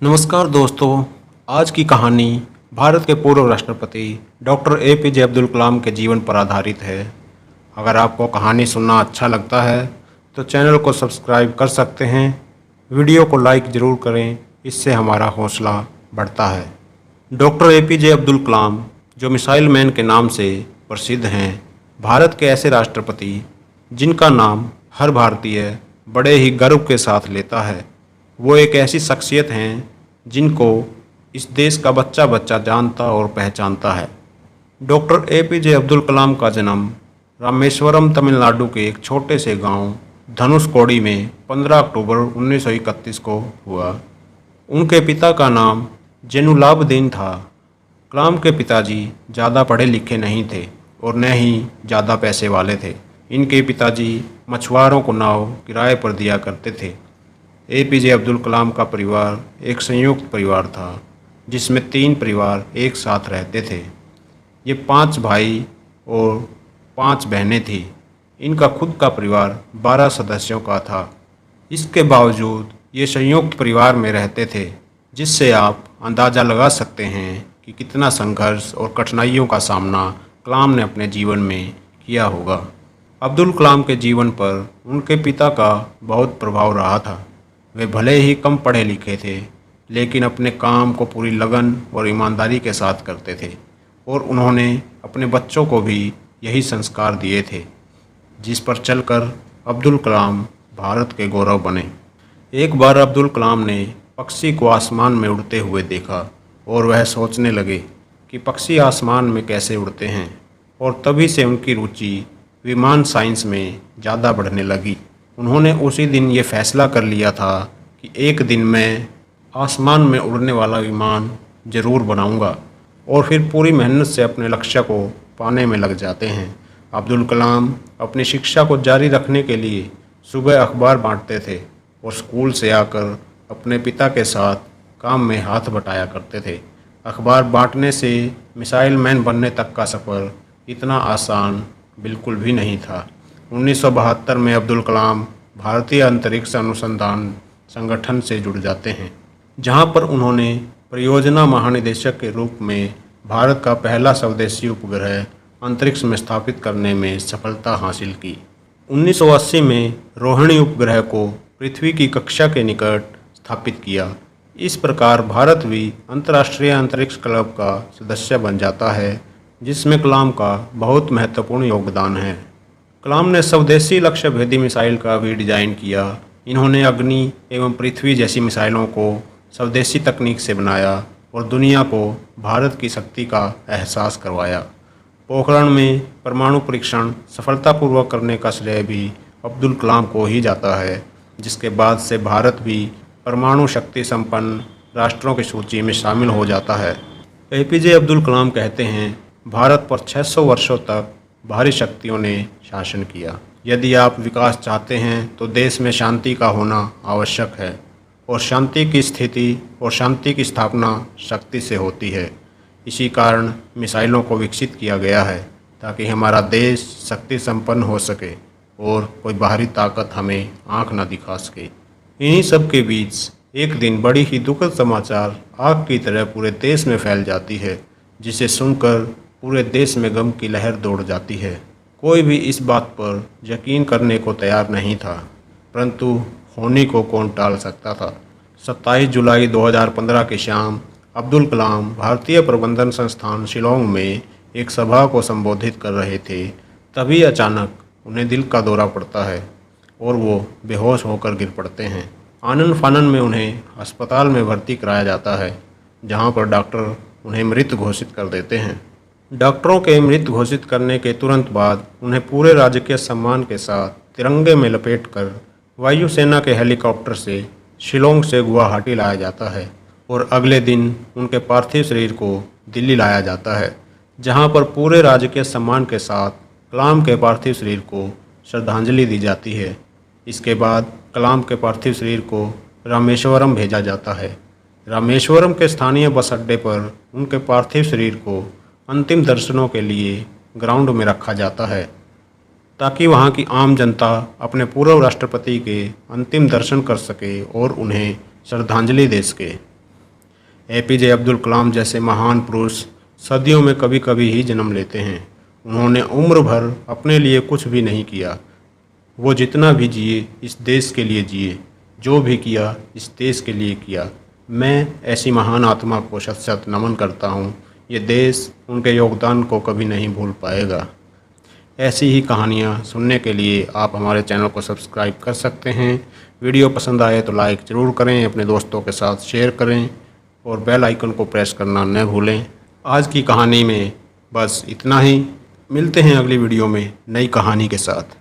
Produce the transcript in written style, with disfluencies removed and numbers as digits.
नमस्कार दोस्तों। आज की कहानी भारत के पूर्व राष्ट्रपति डॉक्टर एपीजे अब्दुल कलाम के जीवन पर आधारित है। अगर आपको कहानी सुनना अच्छा लगता है तो चैनल को सब्सक्राइब कर सकते हैं। वीडियो को लाइक ज़रूर करें, इससे हमारा हौसला बढ़ता है। डॉक्टर एपीजे अब्दुल कलाम, जो मिसाइल मैन के नाम से प्रसिद्ध हैं, भारत के ऐसे राष्ट्रपति जिनका नाम हर भारतीय बड़े ही गर्व के साथ लेता है। वो एक ऐसी शख्सियत हैं जिनको इस देश का बच्चा बच्चा जानता और पहचानता है। डॉक्टर एपीजे अब्दुल कलाम का जन्म रामेश्वरम, तमिलनाडु के एक छोटे से गांव धनुषकोडी में 15 अक्टूबर 1931 को हुआ। उनके पिता का नाम जैनुलाब्दीन था। कलाम के पिताजी ज़्यादा पढ़े लिखे नहीं थे और न ही ज़्यादा पैसे वाले थे। इनके पिताजी मछुआरों को नाव किराए पर दिया करते थे। एपीजे अब्दुल कलाम का परिवार एक संयुक्त परिवार था जिसमें 3 परिवार एक साथ रहते थे। ये 5 भाई और 5 बहनें थीं। इनका खुद का परिवार 12 सदस्यों का था। इसके बावजूद ये संयुक्त परिवार में रहते थे, जिससे आप अंदाज़ा लगा सकते हैं कि कितना संघर्ष और कठिनाइयों का सामना कलाम ने अपने जीवन में किया होगा। अब्दुल कलाम के जीवन पर उनके पिता का बहुत प्रभाव रहा था। वे भले ही कम पढ़े लिखे थे, लेकिन अपने काम को पूरी लगन और ईमानदारी के साथ करते थे और उन्होंने अपने बच्चों को भी यही संस्कार दिए थे, जिस पर चलकर अब्दुल कलाम भारत के गौरव बने। एक बार अब्दुल कलाम ने पक्षी को आसमान में उड़ते हुए देखा और वह सोचने लगे कि पक्षी आसमान में कैसे उड़ते हैं, और तभी से उनकी रुचि विमान साइंस में ज़्यादा बढ़ने लगी। उन्होंने उसी दिन ये फैसला कर लिया था कि एक दिन मैं आसमान में उड़ने वाला विमान ज़रूर बनाऊंगा, और फिर पूरी मेहनत से अपने लक्ष्य को पाने में लग जाते हैं। अब्दुल कलाम अपनी शिक्षा को जारी रखने के लिए सुबह अखबार बांटते थे और स्कूल से आकर अपने पिता के साथ काम में हाथ बटाया करते थे। अखबार बांटने से मिसाइल मैन बनने तक का सफ़र इतना आसान बिल्कुल भी नहीं था। 1972 में अब्दुल कलाम भारतीय अंतरिक्ष अनुसंधान संगठन से जुड़ जाते हैं, जहां पर उन्होंने परियोजना महानिदेशक के रूप में भारत का पहला स्वदेशी उपग्रह अंतरिक्ष में स्थापित करने में सफलता हासिल की। 1980 में रोहिणी उपग्रह को पृथ्वी की कक्षा के निकट स्थापित किया। इस प्रकार भारत भी अंतर्राष्ट्रीय अंतरिक्ष क्लब का सदस्य बन जाता है, जिसमें कलाम का बहुत महत्वपूर्ण योगदान है। कलाम ने स्वदेशी लक्ष्य भेदी मिसाइल का भी डिज़ाइन किया। इन्होंने अग्नि एवं पृथ्वी जैसी मिसाइलों को स्वदेशी तकनीक से बनाया और दुनिया को भारत की शक्ति का एहसास करवाया। पोखरण में परमाणु परीक्षण सफलतापूर्वक करने का श्रेय भी अब्दुल कलाम को ही जाता है, जिसके बाद से भारत भी परमाणु शक्ति संपन्न राष्ट्रों की सूची में शामिल हो जाता है। एपीजे अब्दुल कलाम कहते हैं, भारत पर 600 वर्षों तक बाहरी शक्तियों ने शासन किया। यदि आप विकास चाहते हैं तो देश में शांति का होना आवश्यक है, और शांति की स्थिति और शांति की स्थापना शक्ति से होती है। इसी कारण मिसाइलों को विकसित किया गया है ताकि हमारा देश शक्ति संपन्न हो सके और कोई बाहरी ताकत हमें आंख न दिखा सके। इन्हीं सब के बीच एक दिन बड़ी ही दुखद समाचार आग की तरह पूरे देश में फैल जाती है, जिसे सुनकर पूरे देश में गम की लहर दौड़ जाती है। कोई भी इस बात पर यकीन करने को तैयार नहीं था, परंतु होने को कौन टाल सकता था। 27 जुलाई 2015 की शाम अब्दुल कलाम भारतीय प्रबंधन संस्थान शिलोंग में एक सभा को संबोधित कर रहे थे। तभी अचानक उन्हें दिल का दौरा पड़ता है और वो बेहोश होकर गिर पड़ते हैं। आनन फानन में उन्हें अस्पताल में भर्ती कराया जाता है, जहाँ पर डॉक्टर उन्हें मृत घोषित कर देते हैं। डॉक्टरों के मृत घोषित करने के तुरंत बाद उन्हें पूरे राजकीय सम्मान के साथ तिरंगे में लपेटकर वायुसेना के हेलीकॉप्टर से शिलोंग से गुवाहाटी लाया जाता है, और अगले दिन उनके पार्थिव शरीर को दिल्ली लाया जाता है, जहां पर पूरे राजकीय सम्मान के साथ कलाम के पार्थिव शरीर को श्रद्धांजलि दी जाती है। इसके बाद कलाम के पार्थिव शरीर को रामेश्वरम भेजा जाता है। रामेश्वरम के स्थानीय बस अड्डे पर उनके पार्थिव शरीर को अंतिम दर्शनों के लिए ग्राउंड में रखा जाता है, ताकि वहां की आम जनता अपने पूर्व राष्ट्रपति के अंतिम दर्शन कर सके और उन्हें श्रद्धांजलि दे सके। एपीजे अब्दुल कलाम जैसे महान पुरुष सदियों में कभी कभी ही जन्म लेते हैं। उन्होंने उम्र भर अपने लिए कुछ भी नहीं किया। वो जितना भी जिए इस देश के लिए जिए, जो भी किया इस देश के लिए किया। मैं ऐसी महान आत्मा को शत शत नमन करता हूँ। ये देश उनके योगदान को कभी नहीं भूल पाएगा। ऐसी ही कहानियाँ सुनने के लिए आप हमारे चैनल को सब्सक्राइब कर सकते हैं। वीडियो पसंद आए तो लाइक ज़रूर करें, अपने दोस्तों के साथ शेयर करें और बेल आइकन को प्रेस करना न भूलें। आज की कहानी में बस इतना ही। मिलते हैं अगली वीडियो में नई कहानी के साथ।